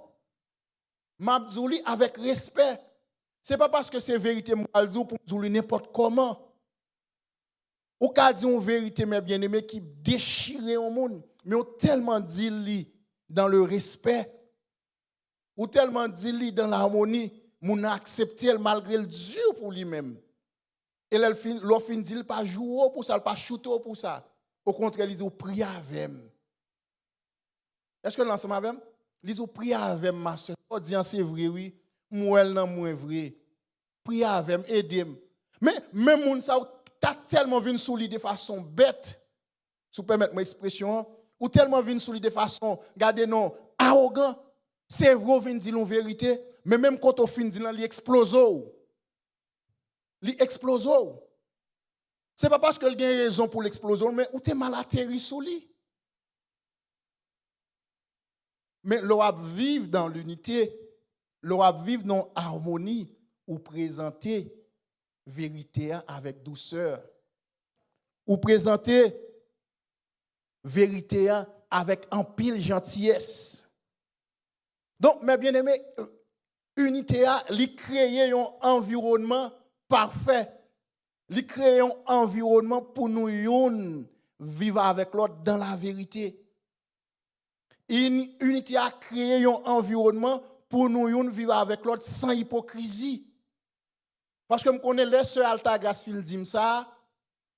Je dis avec respect. Ce n'est pas parce que c'est vérité, je dis pour dire n'importe comment. Ou ka dit une vérité, mes bien-aimés, qui déchire au monde, mais on tellement dit li dans le respect, ou tellement dit li dans l'harmonie, moun a accepté malgré le dur pour lui-même. Et l'on fin dit pas jouer pour ça, pas shooter pour ça. Au contraire, il dit prier avec. Est-ce que l'ensemble avec? Il dit prier avec ma soeur. On dit c'est vrai oui, moi non moi vrai. Prier avec, aidez-moi. Mais même moun ça t'as tellement venu sous lui de façon bête, si vous permettez mon expression, ou tellement venu sous lui de façon, regardez non, arrogant, c'est vrai, vient dire la vérité, mais même quand on fin dit il explose. Il explose. Ce n'est pas parce qu'il a raison pour l'exploser, mais ou t'es mal atterri sous lui. Mais l'on vivre dans l'unité, l'on vivre dans l'harmonie, ou présenter vérité avec douceur, ou présenter vérité avec un pile gentillesse. Donc, mes bien-aimés, unité a, li créer un environnement parfait. Li créer un environnement pour nous vivre avec l'autre dans la vérité. Unité a créé un environnement pour nous vivre avec l'autre sans hypocrisie. Parce que je connais les sœurs Altagrace Fil dit ça,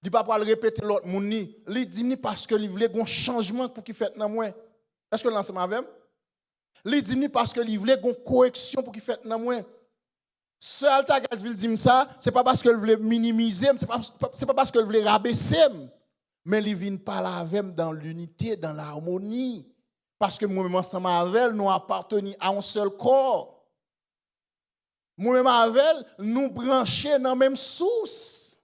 il ne va pas le répéter l'autre monde ni. Il dit parce que il voulait un changement pour qu'il fasse dans moi. Est-ce que l'ensemble avec? Il dit parce que il voulait une correction pour qu'il fasse dans moi. Sœur Altagrace Fil dit ça, c'est pas parce que il voulait minimiser, c'est pas parce que il voulait rabaisser, mais il vient parler avec dans l'unité, dans l'harmonie. Parce que moi-même ensemble avec nous appartenons à un seul corps. Moi-même avec nous branchons dans la même source.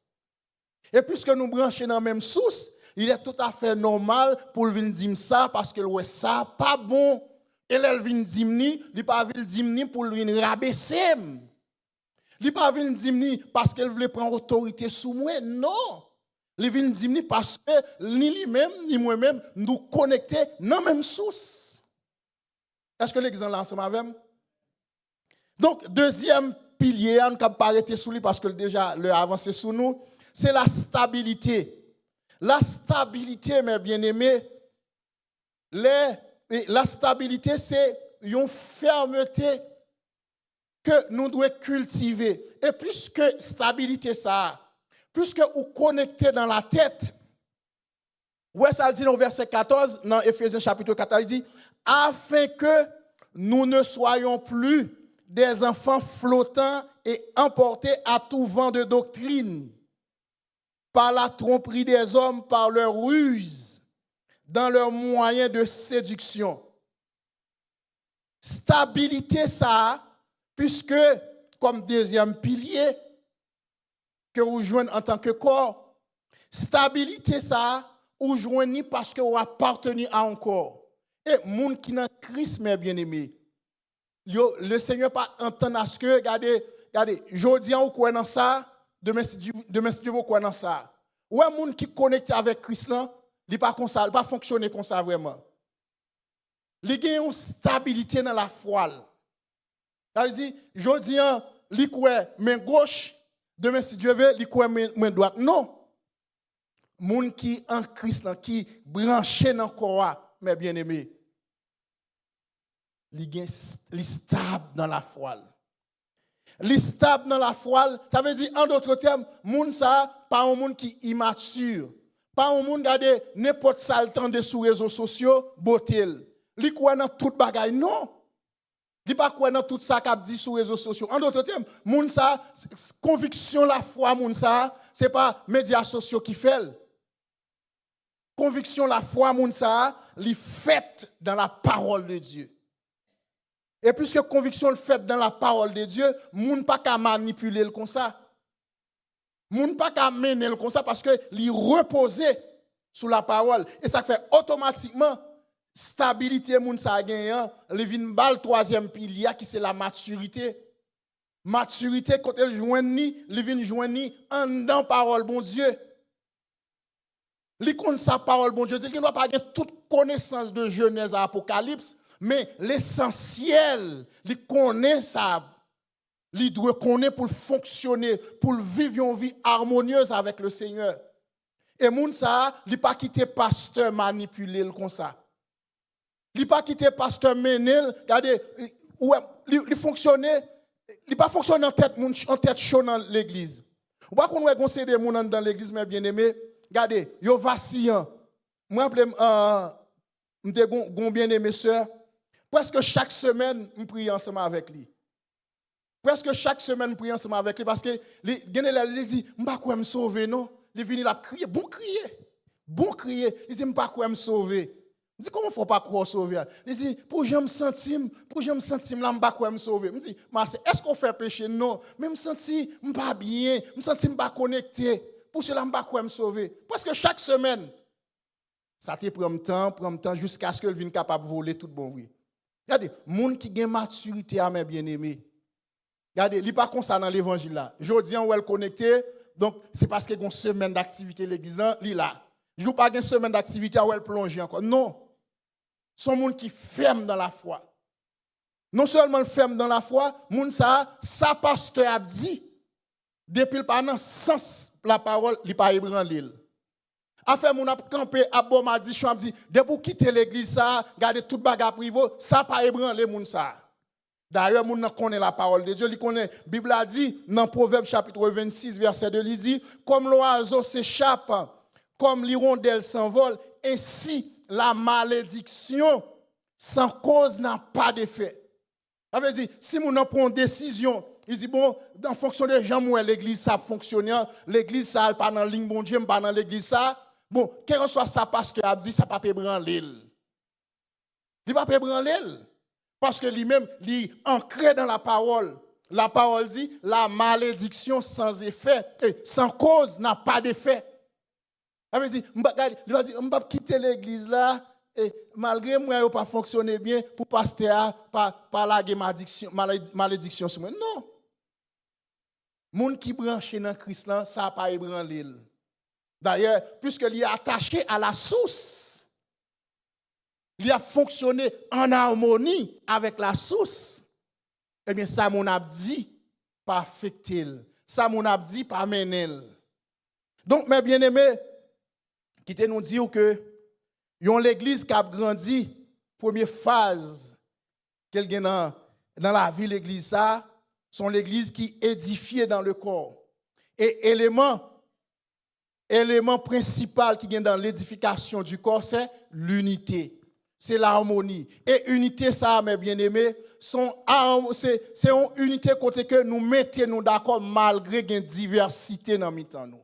Et puisque nous branchons dans la même source, il est tout à fait normal pour venir dire ça parce que ouais ça pas bon. Et elle vient dire il pas venir dire pour venir rabaisser. Il pas venir dire parce qu'elle voulait prendre autorité sous moi. Non. Il vient dire parce que ni lui-même ni moi-même nous connectés dans la même source. Est-ce que l'exemple là ensemble avec? Donc, deuxième pilier, on ne peut pas arrêter sous lui parce que déjà, le avancé sous nous, c'est la stabilité. La stabilité, mes bien-aimés, la stabilité, c'est une fermeté que nous devons cultiver. Et puisque stabilité, ça, puisque vous connectez dans la tête, ouais, ça dit dans le verset 14, dans Éphésiens chapitre 14, il dit, afin que nous ne soyons plus des enfants flottants et emportés à tout vent de doctrine, par la tromperie des hommes, par leur ruse, dans leurs moyens de séduction. Stabilité, ça, puisque, comme deuxième pilier, que vous joignez en tant que corps, stabilité, ça, vous joignez parce que vous appartenez à un corps. Et les gens qui sont en Christ, mes bien-aimés, le Seigneur pas entendre à ce que, regardez, aujourd'hui on croit dans ça, demain si Dieu vous croit dans ça. Ou un monde qui connecte avec Christ là, il pas comme ça, il pas fonctionner comme ça vraiment. Il y a une stabilité dans la foi. Ça veut dire aujourd'hui il croit main gauche, demain si Dieu veut, il croit main droite. Non. Monde qui en Christ là, qui branché dans le corps, mes bien-aimés, il est stable dans la foi. Il est stable dans la foi, ça veut dire, en d'autres termes, moun ça, pas un monde qui est immature. Pas un monde qui a n'importe ça le temps de sur les réseaux sociaux, beauté. Il croit dans toute bagaille, non. Il pas croit dans tout ça qu'a dit sur les réseaux sociaux. En d'autres termes, moun ça, conviction la foi, moun ça, c'est pas médias sociaux qui fait. Conviction la foi, moun ça, li fait dans la parole de Dieu. Et puisque conviction le fait dans la parole de Dieu, moun pas qu'à manipuler le comme ça. Moun pas qu'à mener le comme ça parce que li reposer sous la parole et ça fait automatiquement stabilité moun ça gagnant, li vinn bal troisième pilier qui c'est la maturité. Maturité quand elle joindni, li vinn joindni en dans parole bon Dieu. Li connaît sa parole bon Dieu, il ne doit pas avoir toute connaissance de Genèse à Apocalypse. Mais l'essentiel, il connaît ça. Il doit connaître pour fonctionner, pour vivre une vie harmonieuse avec le Seigneur. Et moun ça, li pas quitté pasteur manipuler comme ça. Li pas quitté pasteur menel, regardez, ouais, li fonctionner, li pas fonctionner en tête chaud dans l'église. Ou pas qu'on ouais conseil des moun dans l'église mais bien-aimé, regardez, yo vacillant. Moi rappelez m'te gon bien-aimé sœur, presque chaque semaine me prie ensemble avec lui. Presque chaque semaine me prie ensemble avec lui parce que li dit m'pa quoi me sauver non. Il vient là crier, bon crier. Il dit m'pa quoi me sauver. Je dis comment faut pas quoi sauver. Il dit pour je me sentir là m'pa quoi me sauver. Je dis est-ce qu'on fait péché non, mais me sentir m'pa bien, me sentir m'pa connecté. Pour cela m'pa quoi me sauver. Presque chaque semaine ça te prend temps jusqu'à ce que vienne capable de voler tout bon oui. Regardez, monde qui gagne maturité à mes bien-aimés. Regardez, il pas comme ça dans l'évangile là. Jodi on est connecté. Donc, c'est parce qu'il y a une semaine d'activité l'église là, là. Je ne pas une semaine d'activité où elle plonge encore. Non. Son monde qui ferme dans la foi. Non seulement ferme dans la foi, moun ça pasteur a dit depuis pendant sens la parole, il pas ébranlé. Afin moun a campé à bon m'a dit depuis quitter l'église ça, garder toute bagarre privé, ça pas ébranlé moun ça. D'ailleurs, moun nan connaît la parole de Dieu, il connaît. Bible a dit dans Proverbe chapitre 26 verset 2, il dit comme l'oiseau s'échappe, comme l'hirondelle s'envole, ainsi la malédiction sans cause n'a pas d'effet. Ça veut dire si moun nan prend décision, il dit bon, en fonction de gens où l'église ça fonctionne, l'église ça pas dans ligne bon Dieu, pas dans l'église ça. Bon, quel que soit sa pasteur a dit ça pas ébranler. Il va pas ébranler. Parce que lui-même, il ancré dans la parole. La parole dit, la malédiction sans effet, sans cause n'a pas d'effet. Il va dire, on va quitter l'église là, et malgré moi, il n'a pas fonctionné bien pour pasteur par la malédiction sur moi. Non. Les gens qui branchent dans Christ là, ça n'a pas ébranlé. D'ailleurs, puisqu'il est attaché à la source, il a fonctionné en harmonie avec la source. Eh bien, ça, mon abdi, pas affecté. Ça, mon abdi, pas mené. Donc, mes bien-aimés, qui te nous dit que yon l'église qui a grandi, première phase qu'elle gagne dans la vie, l'église, ça, sont l'église qui édifiée dans le corps. Et élément principal qui gagne dans l'édification du corps, c'est l'unité. C'est l'harmonie. Et unité, ça, mes bien-aimés, c'est une unité côté que nous mettons d'accord malgré une diversité dans nous.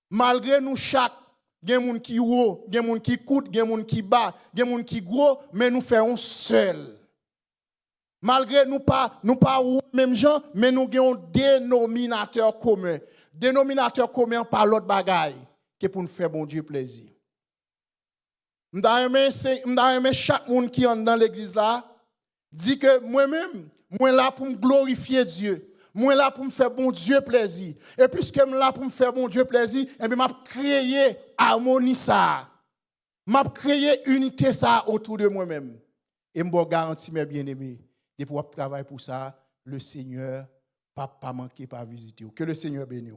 Malgré nous, chaque, il y a des gens qui haut, il y a des gens qui coûtent, il y a des gens qui bas, il y a des gens qui gros, mais nous faisons seul. Malgré nous pas même gens, mais nous avons un dénominateur commun. Dénominateur commun par l'autre bagaille, qui est pour nous faire bon Dieu plaisir. M'da chaque monde qui entre dans l'église là dit que moi-même moi là pour me glorifier Dieu, moi là pour me faire bon Dieu plaisir. Et puisque je là pour me faire bon Dieu plaisir, et bien m'a créer harmonie ça. M'a créer unité ça autour de moi-même. Et me garantis mes bien-aimés, de pouvoir travailler pour ça, le Seigneur pas manquer pas visiter. Que le Seigneur bénisse.